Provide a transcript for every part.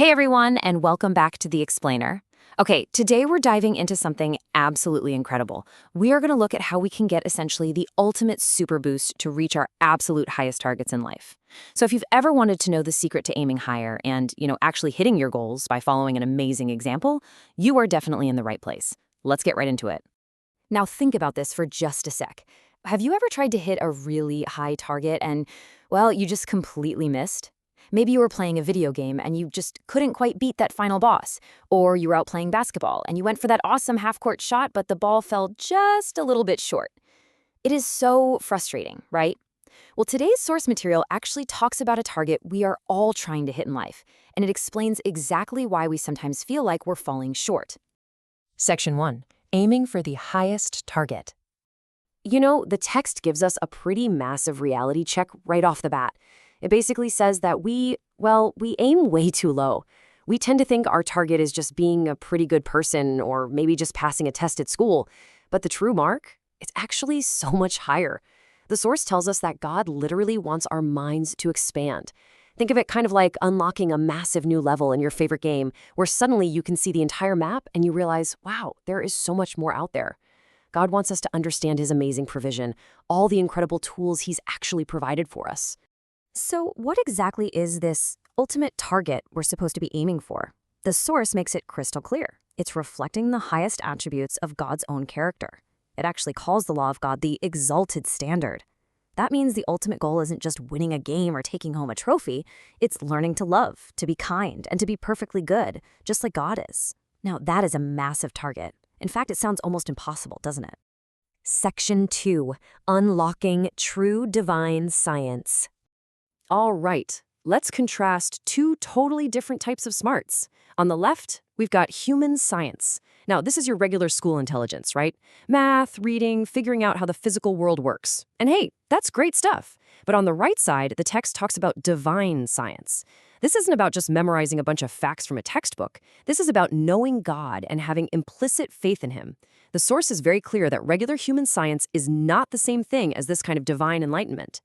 Hey everyone, and welcome back to The Explainer. Okay, today we're diving into something absolutely incredible. We are going to look at how we can get essentially the ultimate super boost to reach our absolute highest targets in life. So if you've ever wanted to know the secret to aiming higher and, actually hitting your goals by following an amazing example, you are definitely in the right place. Let's get right into it. Now think about this for just a sec. Have you ever tried to hit a really high target and, well, you just completely missed? Maybe you were playing a video game and you just couldn't quite beat that final boss. Or you were out playing basketball and you went for that awesome half-court shot, but the ball fell just a little bit short. It is so frustrating, right? Well, today's source material actually talks about a target we are all trying to hit in life, and it explains exactly why we sometimes feel like we're falling short. Section 1. Aiming for the highest target. The text gives us a pretty massive reality check right off the bat. It basically says that we aim way too low. We tend to think our target is just being a pretty good person or maybe just passing a test at school. But the true mark? It's actually so much higher. The source tells us that God literally wants our minds to expand. Think of it kind of like unlocking a massive new level in your favorite game, where suddenly you can see the entire map and you realize, wow, there is so much more out there. God wants us to understand His amazing provision, all the incredible tools He's actually provided for us. So what exactly is this ultimate target we're supposed to be aiming for? The source makes it crystal clear. It's reflecting the highest attributes of God's own character. It actually calls the law of God the exalted standard. That means the ultimate goal isn't just winning a game or taking home a trophy. It's learning to love, to be kind, and to be perfectly good, just like God is. Now, that is a massive target. In fact, it sounds almost impossible, doesn't it? Section 2. Unlocking True Divine Science. All right, let's contrast two totally different types of smarts. On the left, we've got human science. Now, this is your regular school intelligence, right? Math, reading, figuring out how the physical world works. And hey, that's great stuff. But on the right side, the text talks about divine science. This isn't about just memorizing a bunch of facts from a textbook. This is about knowing God and having implicit faith in Him. The source is very clear that regular human science is not the same thing as this kind of divine enlightenment.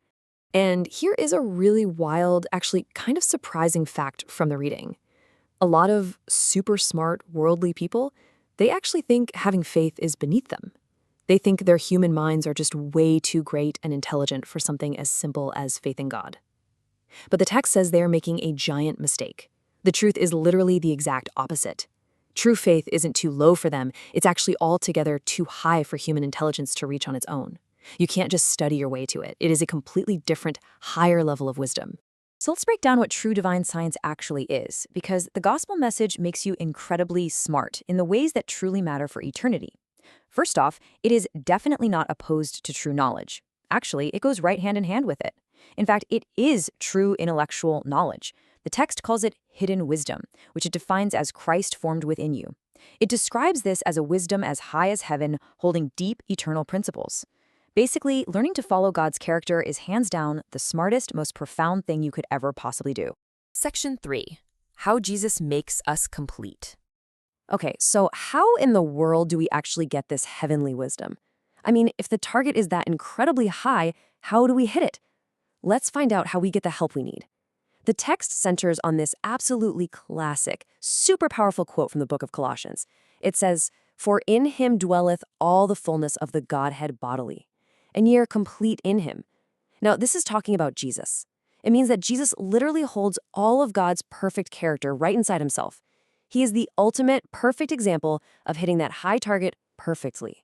And here is a really wild, actually kind of surprising fact from the reading. A lot of super smart, worldly people, they actually think having faith is beneath them. They think their human minds are just way too great and intelligent for something as simple as faith in God. But the text says they are making a giant mistake. The truth is literally the exact opposite. True faith isn't too low for them, it's actually altogether too high for human intelligence to reach on its own. You can't just study your way to it. It is a completely different, higher level of wisdom. So let's break down what true divine science actually is, because the gospel message makes you incredibly smart in the ways that truly matter for eternity. First off, it is definitely not opposed to true knowledge. Actually, it goes right hand in hand with it. In fact, it is true intellectual knowledge. The text calls it hidden wisdom, which it defines as Christ formed within you. It describes this as a wisdom as high as heaven, holding deep, eternal principles. Basically, learning to follow God's character is hands down the smartest, most profound thing you could ever possibly do. Section 3. How Jesus makes us complete. Okay, so how in the world do we actually get this heavenly wisdom? I mean, if the target is that incredibly high, how do we hit it? Let's find out how we get the help we need. The text centers on this absolutely classic, super powerful quote from the book of Colossians. It says, "For in Him dwelleth all the fullness of the Godhead bodily, and ye are complete in Him." Now, this is talking about Jesus. It means that Jesus literally holds all of God's perfect character right inside Himself. He is the ultimate perfect example of hitting that high target perfectly.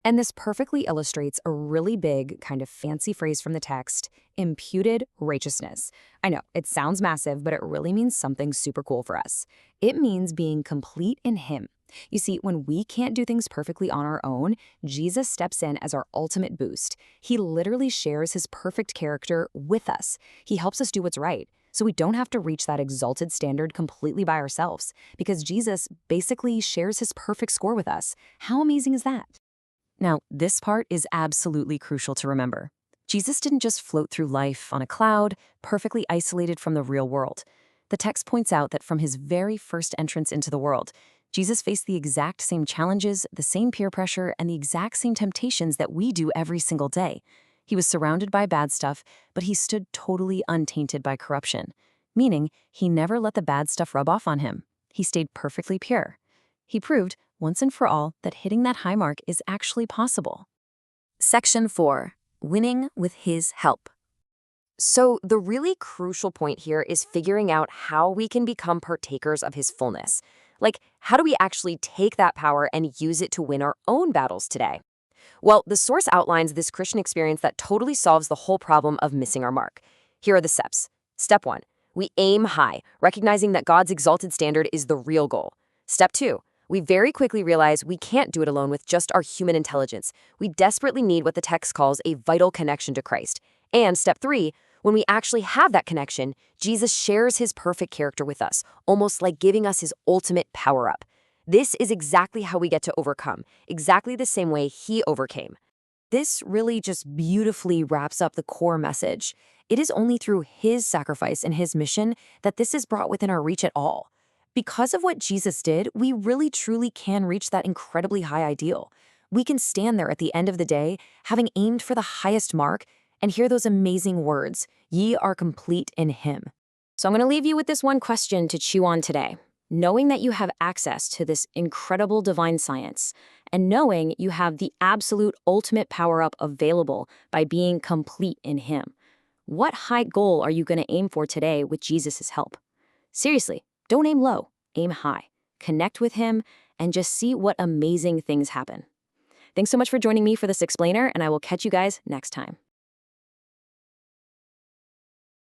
And this perfectly illustrates a really big, kind of fancy phrase from the text, imputed righteousness. I know, it sounds massive, but it really means something super cool for us. It means being complete in Him. You see, when we can't do things perfectly on our own, Jesus steps in as our ultimate boost. He literally shares His perfect character with us. He helps us do what's right, so we don't have to reach that exalted standard completely by ourselves, because Jesus basically shares His perfect score with us. How amazing is that? Now, this part is absolutely crucial to remember. Jesus didn't just float through life on a cloud, perfectly isolated from the real world. The text points out that from His very first entrance into the world, Jesus faced the exact same challenges, the same peer pressure, and the exact same temptations that we do every single day. He was surrounded by bad stuff, but He stood totally untainted by corruption. meaning he never let the bad stuff rub off on him. He stayed perfectly pure. He proved, once and for all, that hitting that high mark is actually possible. Section 4. Winning with his help. So the really crucial point here is figuring out how we can become partakers of his fullness. Like, how do we actually take that power and use it to win our own battles today? Well, the source outlines this Christian experience that totally solves the whole problem of missing our mark. Here are the steps. Step 1. We aim high, recognizing that God's exalted standard is the real goal. Step 2. We very quickly realize we can't do it alone with just our human intelligence. We desperately need what the text calls a vital connection to Christ. And step 3, when we actually have that connection, Jesus shares his perfect character with us, almost like giving us his ultimate power-up. This is exactly how we get to overcome, exactly the same way he overcame. This really just beautifully wraps up the core message. It is only through his sacrifice and his mission that this is brought within our reach at all. Because of what Jesus did, we really truly can reach that incredibly high ideal. We can stand there at the end of the day, having aimed for the highest mark, and hear those amazing words, "Ye are complete in him." So I'm going to leave you with this one question to chew on today. Knowing that you have access to this incredible divine science, and knowing you have the absolute ultimate power-up available by being complete in him, what high goal are you going to aim for today with Jesus' help? Seriously, don't aim low, aim high. Connect with him and just see what amazing things happen. Thanks so much for joining me for this explainer, and I will catch you guys next time.